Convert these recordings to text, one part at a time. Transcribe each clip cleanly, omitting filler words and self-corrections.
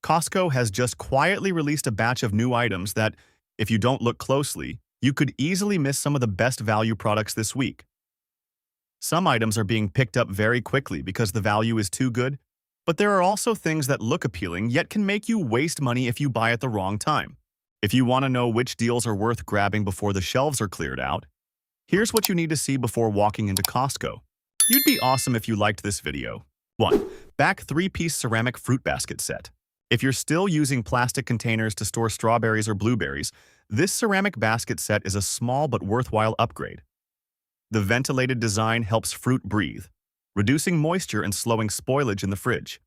Costco has just quietly released a batch of new items that, if you don't look closely, you could easily miss some of the best value products this week. Some items are being picked up very quickly because the value is too good, but there are also things that look appealing yet can make you waste money if you buy at the wrong time. If you want to know which deals are worth grabbing before the shelves are cleared out, here's what you need to see before walking into Costco. You'd be awesome if you liked this video. 1. Back 3-piece ceramic fruit basket set. If you're still using plastic containers to store strawberries or blueberries, this ceramic basket set is a small but worthwhile upgrade. The ventilated design helps fruit breathe, reducing moisture and slowing spoilage in the fridge.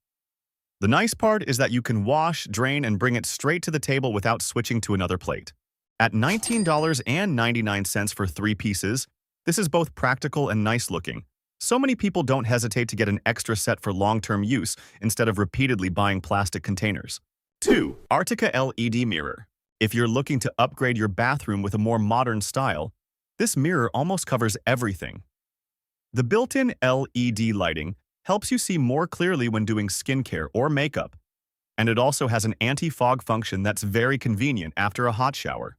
The nice part is that you can wash, drain, and bring it straight to the table without switching to another plate. At $19.99 for 3 pieces, this is both practical and nice looking. So many people don't hesitate to get an extra set for long-term use instead of repeatedly buying plastic containers. 2. Artica LED mirror. If you're looking to upgrade your bathroom with a more modern style, this mirror almost covers everything. The built-in LED lighting helps you see more clearly when doing skincare or makeup, and it also has an anti-fog function that's very convenient after a hot shower.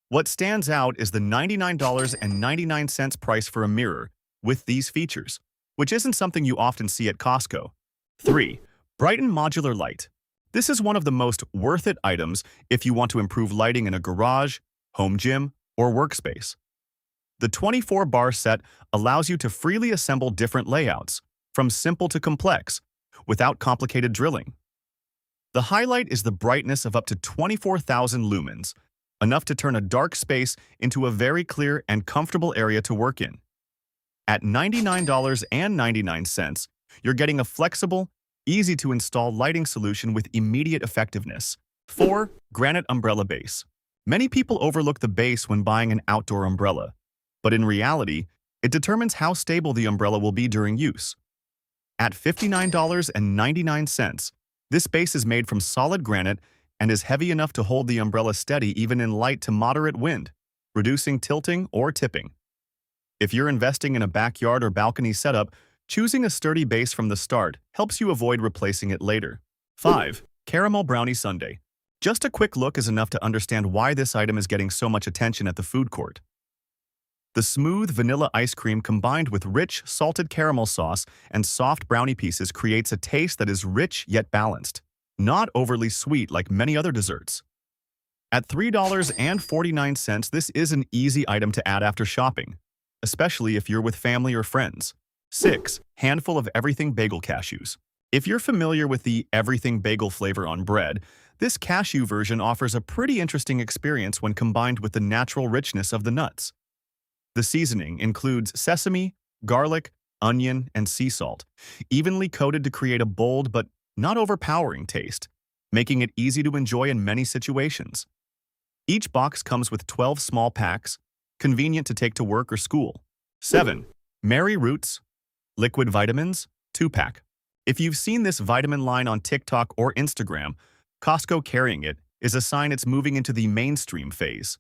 What stands out is the $99.99 price for a mirror with these features, which isn't something you often see at Costco. 3. Brighten modular light. This is one of the most worth it items if you want to improve lighting in a garage, home gym, or workspace. The 24-bar set allows you to freely assemble different layouts, from simple to complex, without complicated drilling. The highlight is the brightness of up to 24,000 lumens, enough to turn a dark space into a very clear and comfortable area to work in. At $99.99, you're getting a flexible, easy-to-install lighting solution with immediate effectiveness. 4. Granite umbrella base. Many people overlook the base when buying an outdoor umbrella, but in reality, it determines how stable the umbrella will be during use. At $59.99, this base is made from solid granite and is heavy enough to hold the umbrella steady even in light to moderate wind, reducing tilting or tipping. If you're investing in a backyard or balcony setup, choosing a sturdy base from the start helps you avoid replacing it later. 5. Caramel brownie sundae. Just a quick look is enough to understand why this item is getting so much attention at the food court. The smooth vanilla ice cream combined with rich salted caramel sauce and soft brownie pieces creates a taste that is rich yet balanced, not overly sweet like many other desserts. At $3.49, this is an easy item to add after shopping, especially if you're with family or friends. 6. Handful of everything bagel cashews. If you're familiar with the everything bagel flavor on bread, this cashew version offers a pretty interesting experience when combined with the natural richness of the nuts. The seasoning includes sesame, garlic, onion, and sea salt, evenly coated to create a bold but not overpowering taste, making it easy to enjoy in many situations. Each box comes with 12 small packs, convenient to take to work or school. 7. Mary Roots Liquid Vitamins 2-pack. If you've seen this vitamin line on TikTok or Instagram, Costco carrying it is a sign it's moving into the mainstream phase.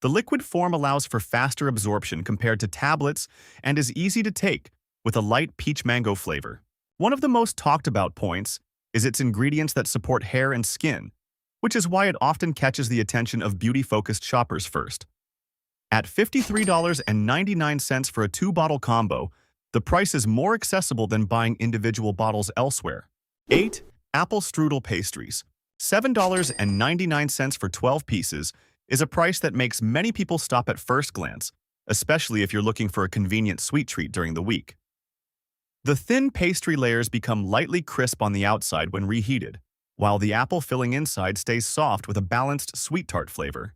The liquid form allows for faster absorption compared to tablets and is easy to take, with a light peach mango flavor. One of the most talked about points is its ingredients that support hair and skin, which is why it often catches the attention of beauty-focused shoppers first. At $53.99 for a 2-bottle combo, the price is more accessible than buying individual bottles elsewhere. 8. Apple strudel pastries. $7.99 for 12 pieces is a price that makes many people stop at first glance, especially if you're looking for a convenient sweet treat during the week. The thin pastry layers become lightly crisp on the outside when reheated, while the apple filling inside stays soft with a balanced sweet tart flavor.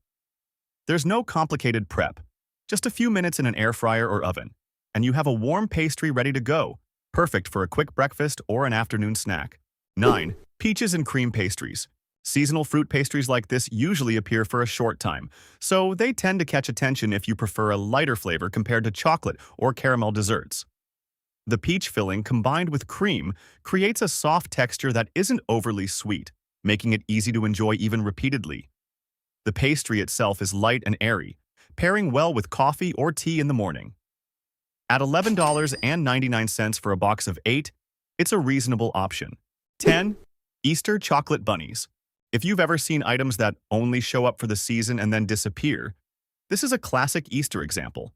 There's no complicated prep, just a few minutes in an air fryer or oven, and you have a warm pastry ready to go, perfect for a quick breakfast or an afternoon snack. 9. Peaches and cream pastries. Seasonal fruit pastries like this usually appear for a short time, so they tend to catch attention if you prefer a lighter flavor compared to chocolate or caramel desserts. The peach filling combined with cream creates a soft texture that isn't overly sweet, making it easy to enjoy even repeatedly. The pastry itself is light and airy, pairing well with coffee or tea in the morning. At $11.99 for a box of 8, it's a reasonable option. 10. Easter chocolate bunnies. If you've ever seen items that only show up for the season and then disappear, this is a classic Easter example.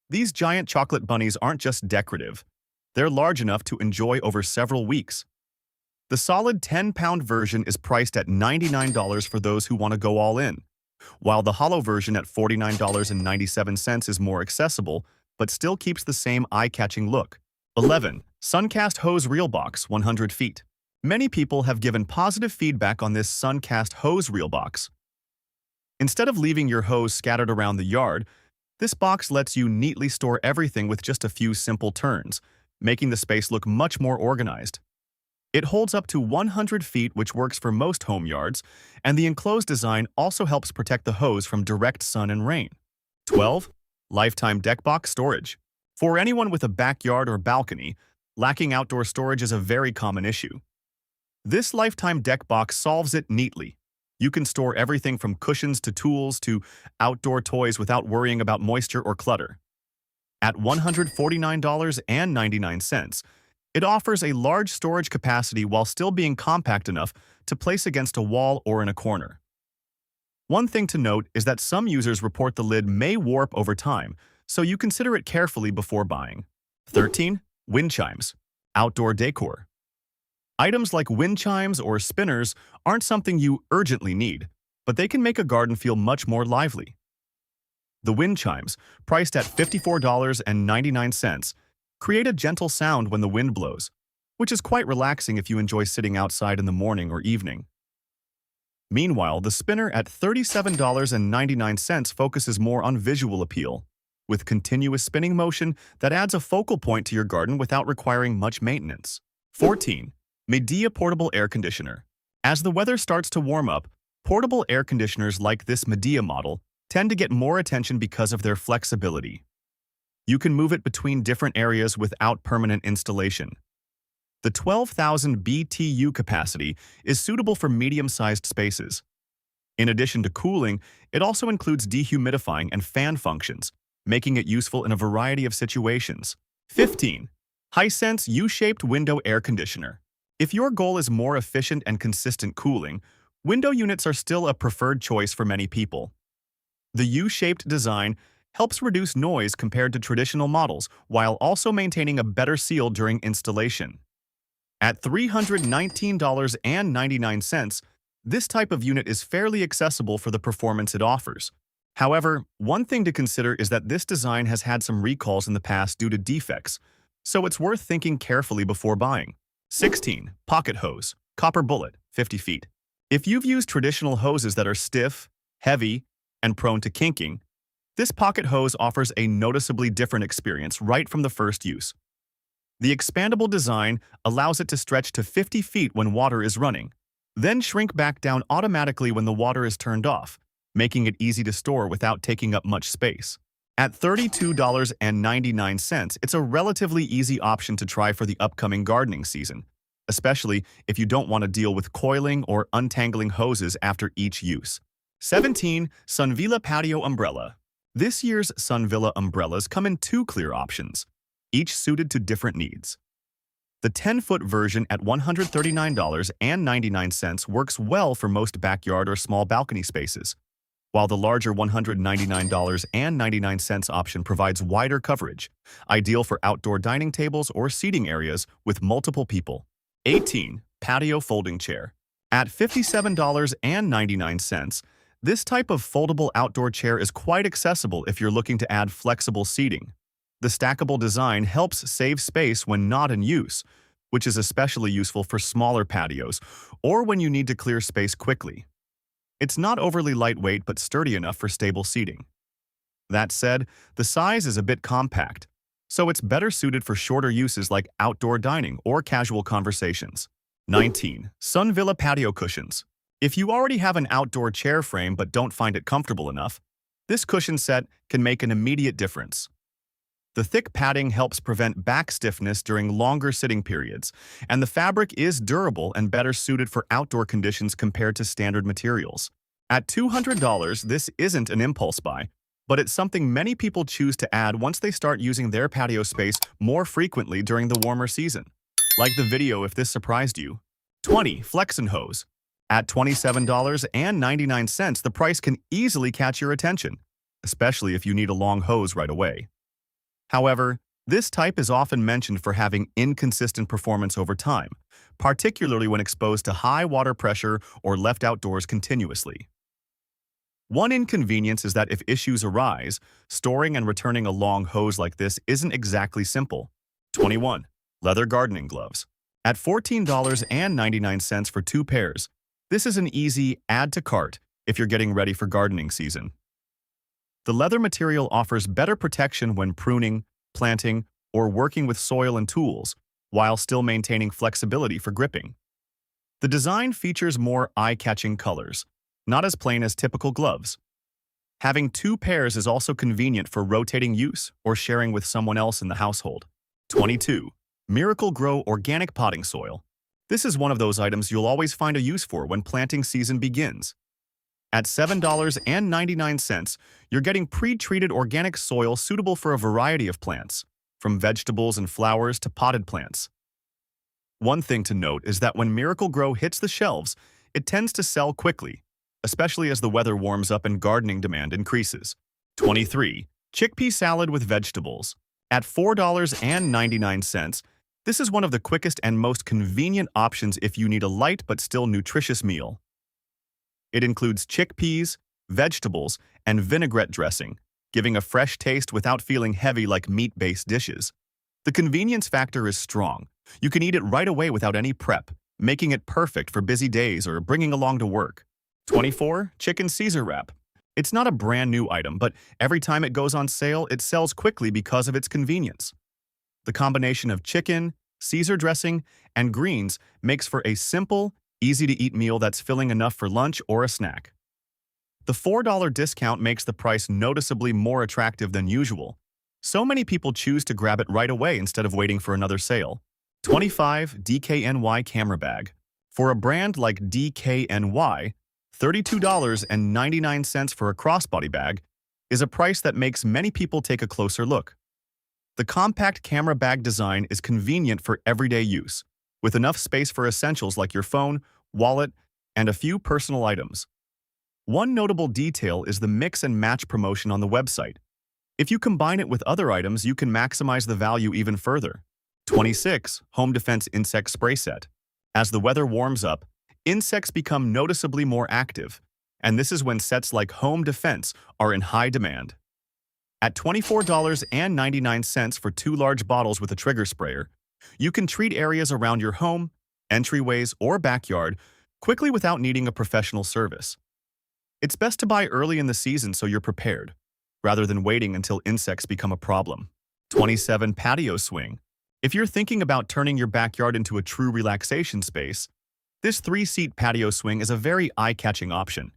These giant chocolate bunnies aren't just decorative, they're large enough to enjoy over several weeks. The solid 10-pound version is priced at $99 for those who want to go all in, while the hollow version at $49.97 is more accessible, but still keeps the same eye-catching look. 11. Suncast Hose Reel Box 100 feet. Many people have given positive feedback on this Suncast hose reel box. Instead of leaving your hose scattered around the yard, this box lets you neatly store everything with just a few simple turns, making the space look much more organized. It holds up to 100 feet, which works for most home yards, and the enclosed design also helps protect the hose from direct sun and rain. 12. Lifetime Deck Box Storage. For anyone with a backyard or balcony, lacking outdoor storage is a very common issue. This Lifetime Deck Box solves it neatly. You can store everything from cushions to tools to outdoor toys without worrying about moisture or clutter. At $149.99, it offers a large storage capacity while still being compact enough to place against a wall or in a corner. One thing to note is that some users report the lid may warp over time, so you consider it carefully before buying. 13. Wind chimes. Outdoor decor. Items like wind chimes or spinners aren't something you urgently need, but they can make a garden feel much more lively. The wind chimes, priced at $54.99, create a gentle sound when the wind blows, which is quite relaxing if you enjoy sitting outside in the morning or evening. Meanwhile, the spinner at $37.99 focuses more on visual appeal, with continuous spinning motion that adds a focal point to your garden without requiring much maintenance. 14. Medea Portable Air Conditioner. As the weather starts to warm up, portable air conditioners like this Medea model tend to get more attention because of their flexibility. You can move it between different areas without permanent installation. The 12,000 BTU capacity is suitable for medium-sized spaces. In addition to cooling, it also includes dehumidifying and fan functions, making it useful in a variety of situations. 15. Hisense U-shaped window air conditioner. If your goal is more efficient and consistent cooling, window units are still a preferred choice for many people. The U-shaped design helps reduce noise compared to traditional models while also maintaining a better seal during installation. At $319.99, this type of unit is fairly accessible for the performance it offers. However, one thing to consider is that this design has had some recalls in the past due to defects, so it's worth thinking carefully before buying. 16. Pocket hose, copper bullet, 50 feet. If you've used traditional hoses that are stiff, heavy, and prone to kinking, this pocket hose offers a noticeably different experience right from the first use. The expandable design allows it to stretch to 50 feet when water is running, then shrink back down automatically when the water is turned off, making it easy to store without taking up much space. At $32.99, it's a relatively easy option to try for the upcoming gardening season, especially if you don't want to deal with coiling or untangling hoses after each use. 17. Sunvilla Patio Umbrella. This year's Sunvilla umbrellas come in two clear options, each suited to different needs. The 10-foot version at $139.99 works well for most backyard or small balcony spaces, while the larger $199.99 option provides wider coverage, ideal for outdoor dining tables or seating areas with multiple people. 18. Patio Folding Chair. At $57.99, this type of foldable outdoor chair is quite accessible if you're looking to add flexible seating. The stackable design helps save space when not in use, which is especially useful for smaller patios or when you need to clear space quickly. It's not overly lightweight but sturdy enough for stable seating. That said, the size is a bit compact, so it's better suited for shorter uses like outdoor dining or casual conversations. 19. Sunvilla Patio Cushions. If you already have an outdoor chair frame but don't find it comfortable enough, this cushion set can make an immediate difference. The thick padding helps prevent back stiffness during longer sitting periods, and the fabric is durable and better suited for outdoor conditions compared to standard materials. At $200, this isn't an impulse buy, but it's something many people choose to add once they start using their patio space more frequently during the warmer season. Like the video if this surprised you. 20. Flexin' Hose. At $27.99, the price can easily catch your attention, especially if you need a long hose right away. However, this type is often mentioned for having inconsistent performance over time, particularly when exposed to high water pressure or left outdoors continuously. One inconvenience is that if issues arise, storing and returning a long hose like this isn't exactly simple. 21. Leather gardening gloves. At $14.99 for 2 pairs, this is an easy add to cart if you're getting ready for gardening season. The leather material offers better protection when pruning, planting, or working with soil and tools, while still maintaining flexibility for gripping. The design features more eye-catching colors, not as plain as typical gloves. Having 2 pairs is also convenient for rotating use or sharing with someone else in the household. 22. Miracle Grow Organic Potting Soil. This is one of those items you'll always find a use for when planting season begins. At $7.99, you're getting pre-treated organic soil suitable for a variety of plants, from vegetables and flowers to potted plants. One thing to note is that when Miracle Grow hits the shelves, it tends to sell quickly, especially as the weather warms up and gardening demand increases. 23. Chickpea Salad with Vegetables. At $4.99, this is one of the quickest and most convenient options if you need a light but still nutritious meal. It includes chickpeas, vegetables, and vinaigrette dressing, giving a fresh taste without feeling heavy like meat-based dishes. The convenience factor is strong. You can eat it right away without any prep, making it perfect for busy days or bringing along to work. 24. Chicken Caesar Wrap. It's not a brand new item, but every time it goes on sale, it sells quickly because of its convenience. The combination of chicken, Caesar dressing, and greens makes for a simple, easy-to-eat meal that's filling enough for lunch or a snack. The $4 discount makes the price noticeably more attractive than usual. So many people choose to grab it right away instead of waiting for another sale. 25. DKNY Camera Bag. For a brand like DKNY, $32.99 for a crossbody bag is a price that makes many people take a closer look. The compact camera bag design is convenient for everyday use, with enough space for essentials like your phone, wallet, and a few personal items. One notable detail is the mix and match promotion on the website. If you combine it with other items, you can maximize the value even further. 26. Home Defense Insect Spray Set. As the weather warms up, insects become noticeably more active, and this is when sets like Home Defense are in high demand. At $24.99 for 2 large bottles with a trigger sprayer, you can treat areas around your home, entryways, or backyard quickly without needing a professional service. It's best to buy early in the season so you're prepared, rather than waiting until insects become a problem. 27. Patio Swing. If you're thinking about turning your backyard into a true relaxation space, this 3-seat patio swing is a very eye-catching option.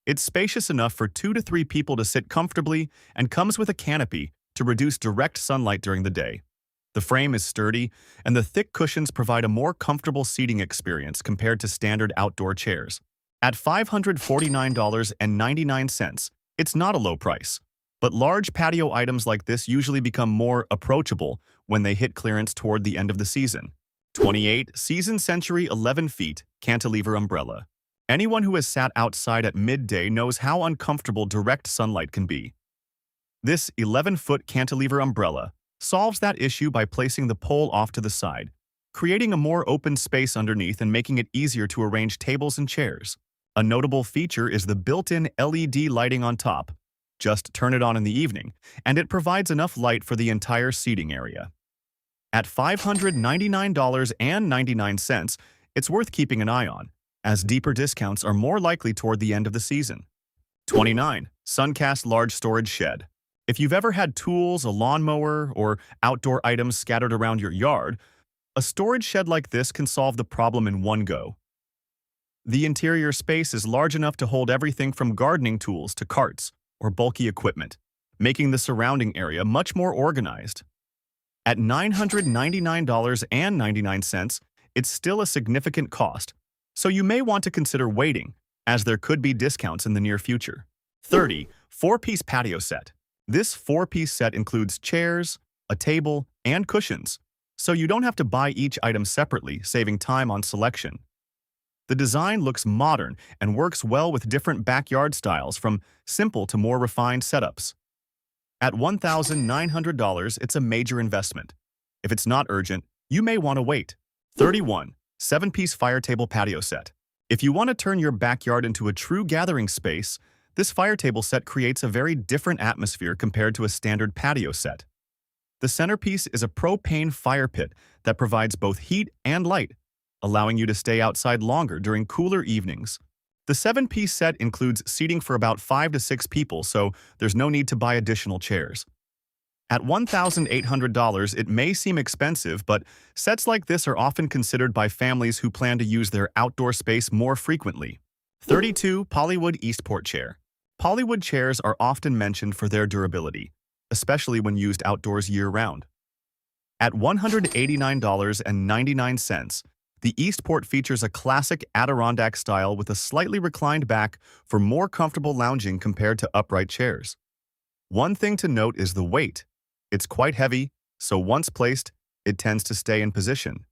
It's spacious enough for 2 to 3 people to sit comfortably and comes with a canopy to reduce direct sunlight during the day. The frame is sturdy, and the thick cushions provide a more comfortable seating experience compared to standard outdoor chairs. At $549.99, it's not a low price, but large patio items like this usually become more approachable when they hit clearance toward the end of the season. 28. Season Century 11 Feet Cantilever Umbrella. Anyone who has sat outside at midday knows how uncomfortable direct sunlight can be. This 11-foot cantilever umbrella solves that issue by placing the pole off to the side, creating a more open space underneath and making it easier to arrange tables and chairs. A notable feature is the built-in LED lighting on top. Just turn it on in the evening, and it provides enough light for the entire seating area. At $599.99, it's worth keeping an eye on, as deeper discounts are more likely toward the end of the season. 29. Suncast Large Storage Shed. If you've ever had tools, a lawnmower, or outdoor items scattered around your yard, a storage shed like this can solve the problem in one go. The interior space is large enough to hold everything from gardening tools to carts or bulky equipment, making the surrounding area much more organized. At $999.99, it's still a significant cost, so you may want to consider waiting, as there could be discounts in the near future. 30. 4-piece patio set. This 4-piece set includes chairs, a table, and cushions, so you don't have to buy each item separately, saving time on selection. The design looks modern and works well with different backyard styles, from simple to more refined setups. At $1,900, it's a major investment. If it's not urgent, you may want to wait. 31. 7-piece fire table patio set. If you want to turn your backyard into a true gathering space, this fire table set creates a very different atmosphere compared to a standard patio set. The centerpiece is a propane fire pit that provides both heat and light, allowing you to stay outside longer during cooler evenings. The 7-piece set includes seating for about 5 to 6 people, so there's no need to buy additional chairs. At $1,800, it may seem expensive, but sets like this are often considered by families who plan to use their outdoor space more frequently. 32. Polywood Eastport Chair. Polywood chairs are often mentioned for their durability, especially when used outdoors year-round. At $189.99, the Eastport features a classic Adirondack style with a slightly reclined back for more comfortable lounging compared to upright chairs. One thing to note is the weight. It's quite heavy, so once placed, it tends to stay in position.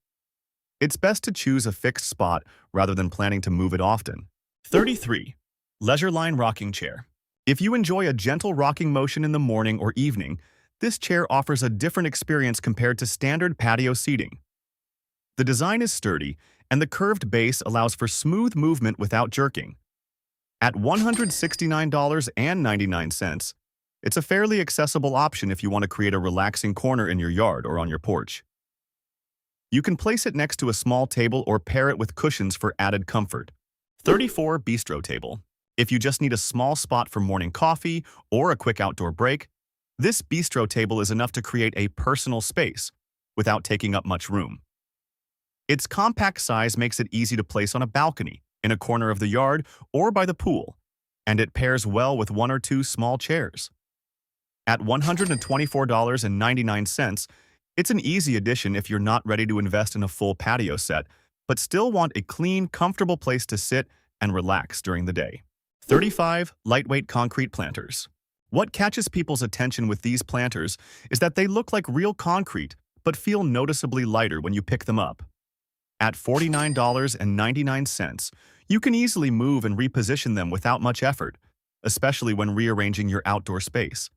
It's best to choose a fixed spot rather than planning to move it often. 33. Leisure Line Rocking Chair. If you enjoy a gentle rocking motion in the morning or evening, this chair offers a different experience compared to standard patio seating. The design is sturdy, and the curved base allows for smooth movement without jerking. At $169.99, it's a fairly accessible option if you want to create a relaxing corner in your yard or on your porch. You can place it next to a small table or pair it with cushions for added comfort. 34. Bistro Table. If you just need a small spot for morning coffee or a quick outdoor break, this bistro table is enough to create a personal space without taking up much room. Its compact size makes it easy to place on a balcony, in a corner of the yard, or by the pool, and it pairs well with 1 or 2 small chairs. At $124.99, it's an easy addition if you're not ready to invest in a full patio set, but still want a clean, comfortable place to sit and relax during the day. 35. Lightweight Concrete Planters. What catches people's attention with these planters is that they look like real concrete, but feel noticeably lighter when you pick them up. At $49.99, you can easily move and reposition them without much effort, especially when rearranging your outdoor space.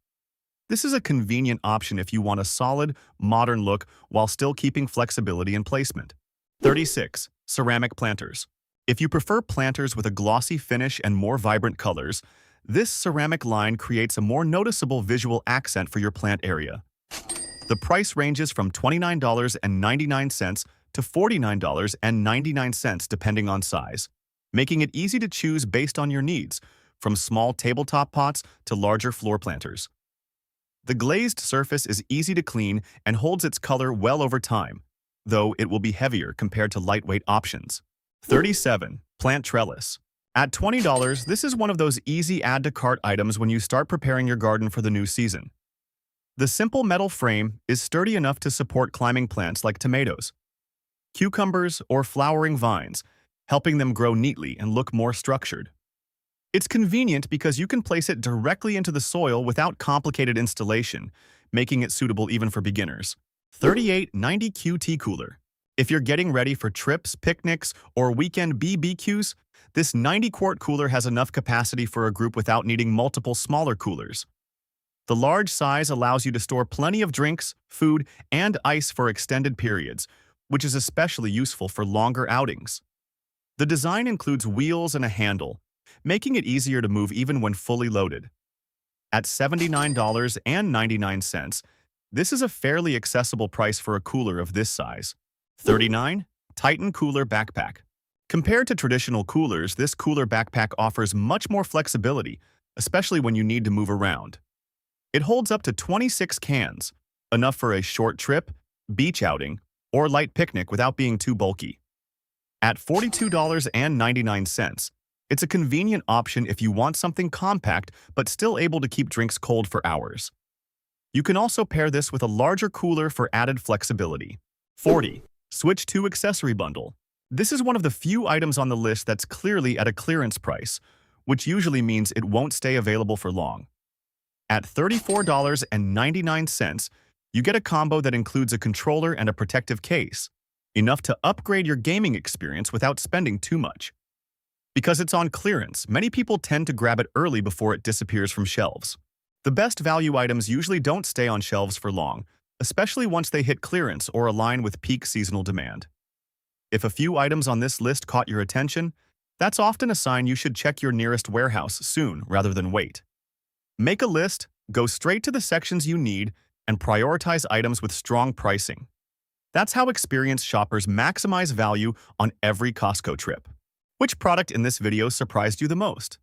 This is a convenient option if you want a solid, modern look while still keeping flexibility in placement. 36. Ceramic Planters. If you prefer planters with a glossy finish and more vibrant colors, this ceramic line creates a more noticeable visual accent for your plant area. The price ranges from $29.99 to $49.99 depending on size, making it easy to choose based on your needs, from small tabletop pots to larger floor planters. The glazed surface is easy to clean and holds its color well over time, though it will be heavier compared to lightweight options. 37. Plant Trellis. At $20, this is one of those easy add-to-cart items when you start preparing your garden for the new season. The simple metal frame is sturdy enough to support climbing plants like tomatoes, cucumbers, or flowering vines, helping them grow neatly and look more structured. It's convenient because you can place it directly into the soil without complicated installation, making it suitable even for beginners. 38. 90 QT Cooler. If you're getting ready for trips, picnics, or weekend BBQs, this 90-quart cooler has enough capacity for a group without needing multiple smaller coolers. The large size allows you to store plenty of drinks, food, and ice for extended periods, which is especially useful for longer outings. The design includes wheels and a handle, making it easier to move even when fully loaded. At $79.99, this is a fairly accessible price for a cooler of this size. 39. Titan Cooler Backpack. Compared to traditional coolers, this cooler backpack offers much more flexibility, especially when you need to move around. It holds up to 26 cans, enough for a short trip, beach outing, or light picnic without being too bulky. At $42.99, it's a convenient option if you want something compact but still able to keep drinks cold for hours. You can also pair this with a larger cooler for added flexibility. 40. Switch 2 Accessory Bundle. This is one of the few items on the list that's clearly at a clearance price, which usually means it won't stay available for long. At $34.99, you get a combo that includes a controller and a protective case, enough to upgrade your gaming experience without spending too much. Because it's on clearance, many people tend to grab it early before it disappears from shelves. The best value items usually don't stay on shelves for long, especially once they hit clearance or align with peak seasonal demand. If a few items on this list caught your attention, that's often a sign you should check your nearest warehouse soon rather than wait. Make a list, go straight to the sections you need, and prioritize items with strong pricing. That's how experienced shoppers maximize value on every Costco trip. Which product in this video surprised you the most?